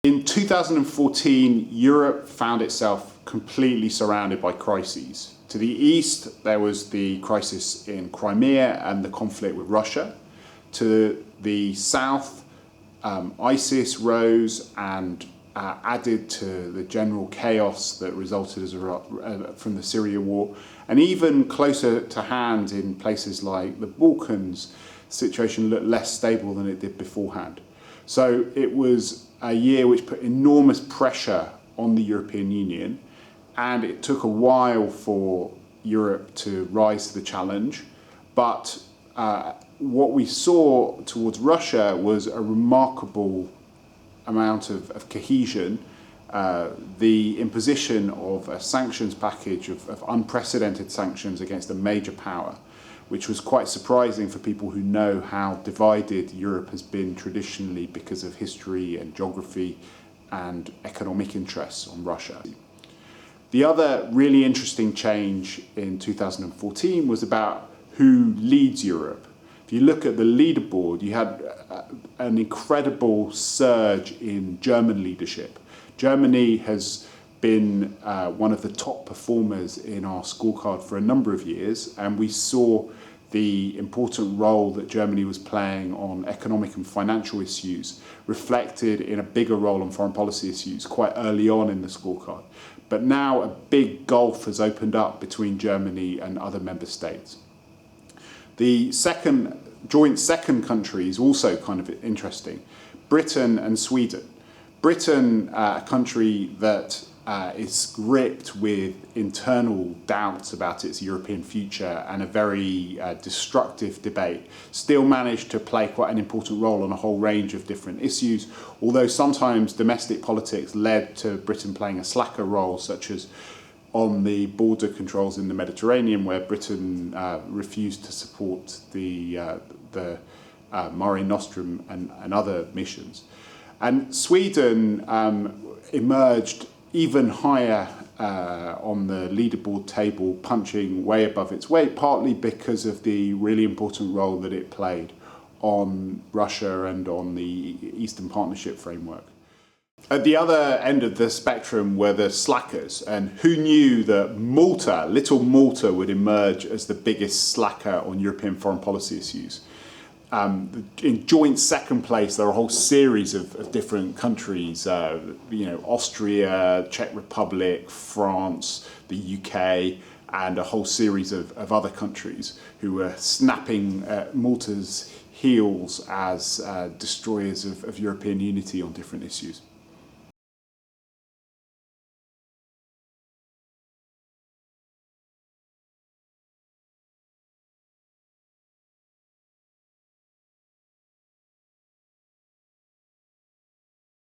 In 2014, Europe found itself completely surrounded by crises. To the east, there was the crisis in Crimea and the conflict with Russia. To the south, ISIS rose and added to the general chaos that resulted from the Syria war. And even closer to hand in places like the Balkans, the situation looked less stable than it did beforehand. So it was a year which put enormous pressure on the European Union, and it took a while for Europe to rise to the challenge. But what we saw towards Russia was a remarkable amount of cohesion, the imposition of a sanctions package of unprecedented sanctions against a major power, which was quite surprising for people who know how divided Europe has been traditionally because of history and geography and economic interests on Russia. The other really interesting change in 2014 was about who leads Europe. If you look at the leaderboard, you had an incredible surge in German leadership. Germany has been one of the top performers in our scorecard for a number of years, and we saw the important role that Germany was playing on economic and financial issues reflected in a bigger role on foreign policy issues quite early on in the scorecard. But now a big gulf has opened up between Germany and other member states. The joint second country is also kind of interesting, Britain and Sweden. Britain, a country that is gripped with internal doubts about its European future and a very destructive debate, still managed to play quite an important role on a whole range of different issues, although sometimes domestic politics led to Britain playing a slacker role, such as on the border controls in the Mediterranean, where Britain refused to support the Mare Nostrum and other missions. And Sweden emerged even higher on the leaderboard table, punching way above its weight, partly because of the really important role that it played on Russia and on the Eastern Partnership framework. At the other end of the spectrum were the slackers, and who knew that Malta, little Malta, would emerge as the biggest slacker on European foreign policy issues. In joint second place, there are a whole series of different countries, Austria, Czech Republic, France, the UK, and a whole series of other countries who were snapping Malta's heels as destroyers of European unity on different issues.